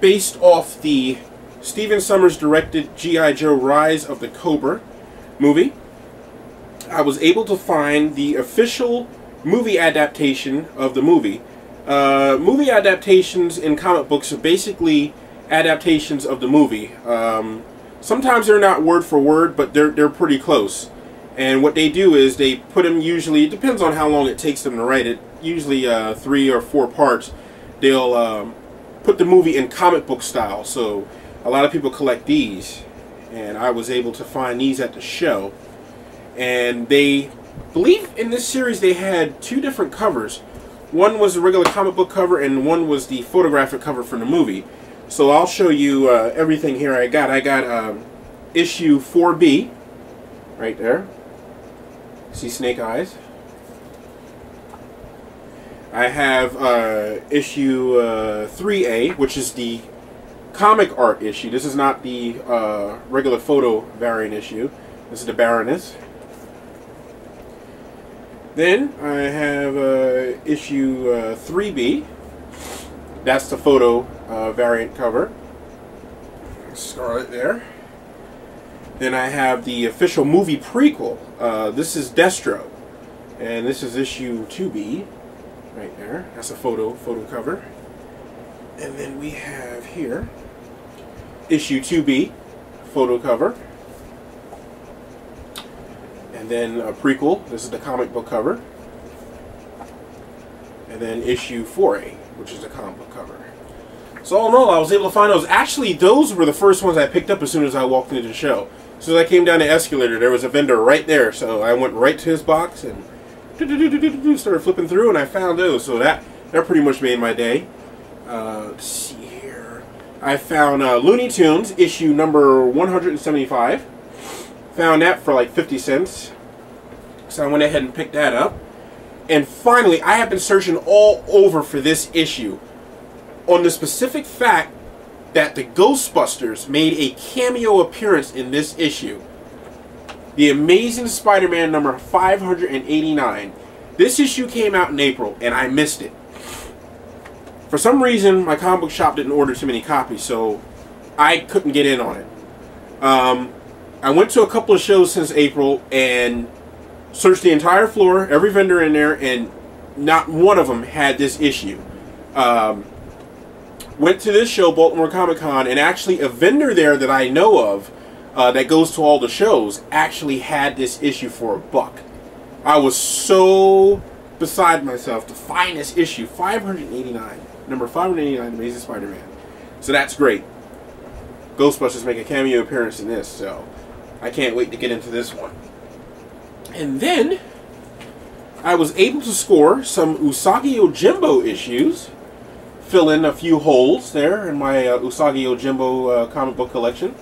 based off the Stephen Sommers directed G.I. Joe Rise of the Cobra movie. I was able to find the official movie adaptation of the movie. Movie adaptations in comic books are basically adaptations of the movie. Sometimes they're not word for word, but they're pretty close. And what they do is they put them, usually, it depends on how long it takes them to write it, usually 3 or 4 parts. They'll put the movie in comic book style, so a lot of people collect these, and I was able to find these at the show. And they believe in this series they had 2 different covers. One was the regular comic book cover, and one was the photographic cover for the movie. So I'll show you everything here I got. I got issue 4B, right there. See Snake Eyes. I have issue 3A, which is the comic art issue. This is not the regular photo variant issue. This is the Baroness. Then I have issue 3B. That's the photo variant cover. Scarlet there. Then I have the official movie prequel. This is Destro. And this is issue 2B. Right there. That's a photo cover. And then we have here issue 2B. Photo cover. And then a prequel. This is the comic book cover. And then issue 4A, which is the comic book cover. So all in all, I was able to find those. Actually, those were the first ones I picked up as soon as I walked into the show. As soon as I came down the escalator, there was a vendor right there. So I went right to his box and started flipping through, and I found those. So that pretty much made my day. Let's see here. I found Looney Tunes, issue number 175. Found that for like 50 cents. So I went ahead and picked that up. And finally, I have been searching all over for this issue on the specific fact that the Ghostbusters made a cameo appearance in this issue. The Amazing Spider-Man number 589. This issue came out in April, and I missed it. For some reason, my comic book shop didn't order too many copies, so I couldn't get in on it. I went to a couple of shows since April and searched the entire floor, every vendor in there, and not one of them had this issue. Went to this show, Baltimore Comic Con, and actually a vendor there that I know of that goes to all the shows actually had this issue for $1. I was so beside myself to find this issue, 589, number 589, Amazing Spider-Man. So that's great. Ghostbusters make a cameo appearance in this, so I can't wait to get into this one. And then I was able to score some Usagi Yojimbo issues, fill in a few holes there in my Usagi Yojimbo comic book collection.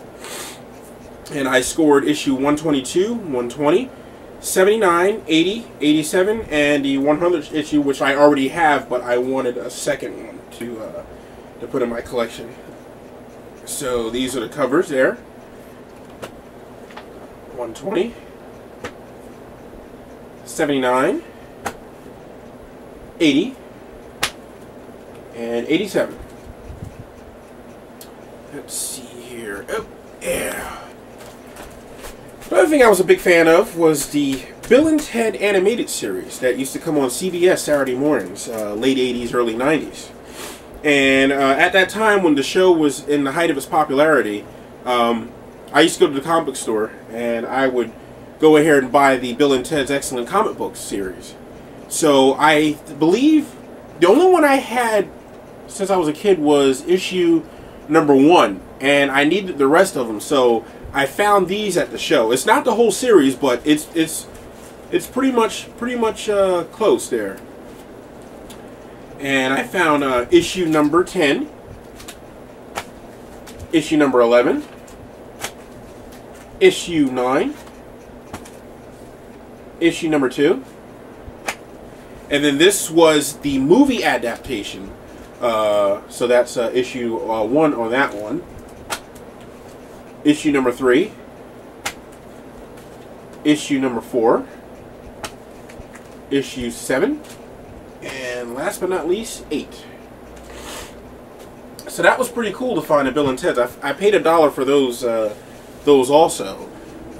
And I scored issue 122, 120, 79, 80, 87, and the 100th issue, which I already have, but I wanted a second one to put in my collection. So these are the covers there. 120, 79, 80, and 87. Let's see here. Oh, yeah. Another thing I was a big fan of was the Bill and Ted animated series that used to come on CBS Saturday mornings, late 80s, early 90s. And at that time, when the show was in the height of its popularity, I used to go to the comic book store, and I would go ahead and buy the Bill and Ted's Excellent Comic Books series. So I believe the only one I had since I was a kid was issue number 1, and I needed the rest of them, so I found these at the show. It's not the whole series, but it's pretty much close there. And I found issue number 10, issue number 11, issue 9, issue number 2, and then this was the movie adaptation. So that's issue 1 on that one. Issue number 3, issue number 4, issue 7, and last but not least, 8. So that was pretty cool to find a Bill and Ted's. I paid $1 for those also.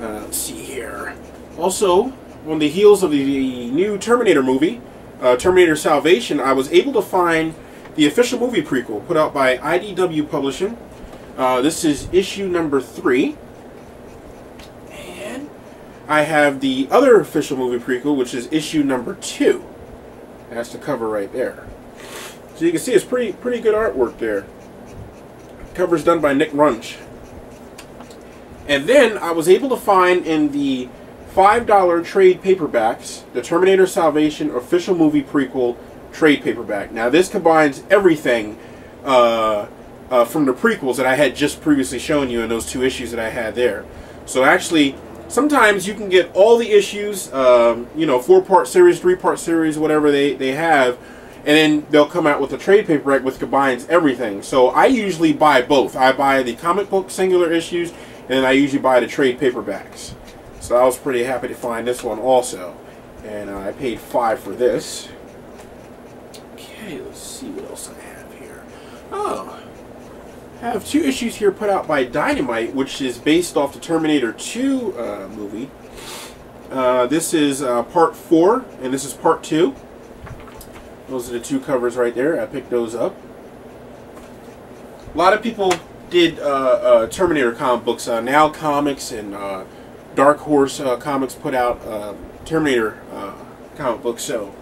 Let's see here. Also, on the heels of the new Terminator movie, Terminator Salvation, I was able to find the official movie prequel put out by IDW Publishing. This is issue number 3. And I have the other official movie prequel, which is issue number 2. That's the cover right there. So you can see it's pretty good artwork there. Cover's done by Nick Runch. And then I was able to find in the $5 trade paperbacks the Terminator Salvation official movie prequel trade paperback. Now this combines everything from the prequels that I had just previously shown you in those 2 issues that I had there. So actually, sometimes you can get all the issues, you know, 4-part series, 3-part series, whatever they have, and then they'll come out with a trade paperback which combines everything. So I usually buy both. I buy the comic book singular issues, and then I usually buy the trade paperbacks. So I was pretty happy to find this one also. And I paid $5 for this. Okay, let's see what else I have here. Oh, I have 2 issues here put out by Dynamite, which is based off the Terminator 2 movie. This is part 4, and this is part 2. Those are the 2 covers right there. I picked those up. A lot of people did Terminator comic books. Now Comics and Dark Horse Comics put out Terminator comic books, so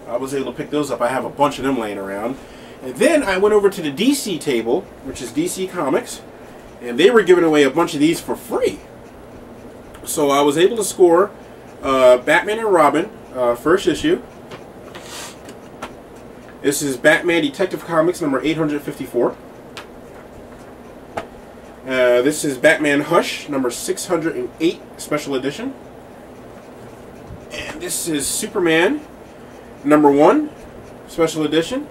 I was able to pick those up. I have a bunch of them laying around. And then I went over to the DC table, which is DC Comics, and they were giving away a bunch of these for free. So I was able to score Batman and Robin, first issue. This is Batman Detective Comics number 854. This is Batman Hush number 608 special edition. And this is Superman number 1 special edition.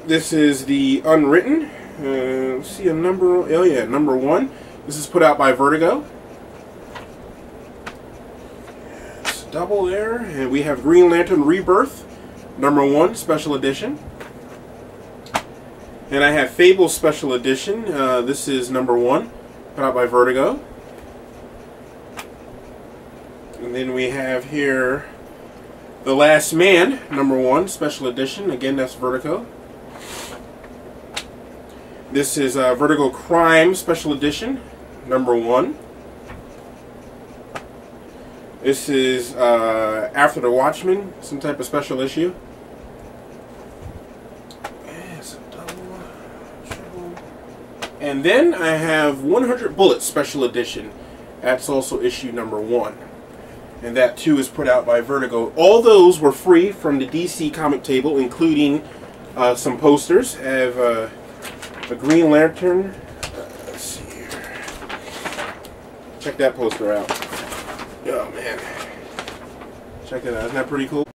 This is the Unwritten. Let's see a number. Oh yeah, number 1. This is put out by Vertigo. It's a double there, and we have Green Lantern Rebirth, number 1 special edition. And I have Fable special edition. This is number 1, put out by Vertigo. And then we have here The Last Man, number 1 special edition. Again, that's Vertigo. This is Vertigo Crime Special Edition, number 1. This is After the Watchmen, some type of special issue. And then I have 100 Bullets Special Edition. That's also issue number 1. And that too is put out by Vertigo. All those were free from the DC comic table, including some posters. I have a Green Lantern. Let's see here. Check that poster out. Oh man. Check it out. Isn't that pretty cool?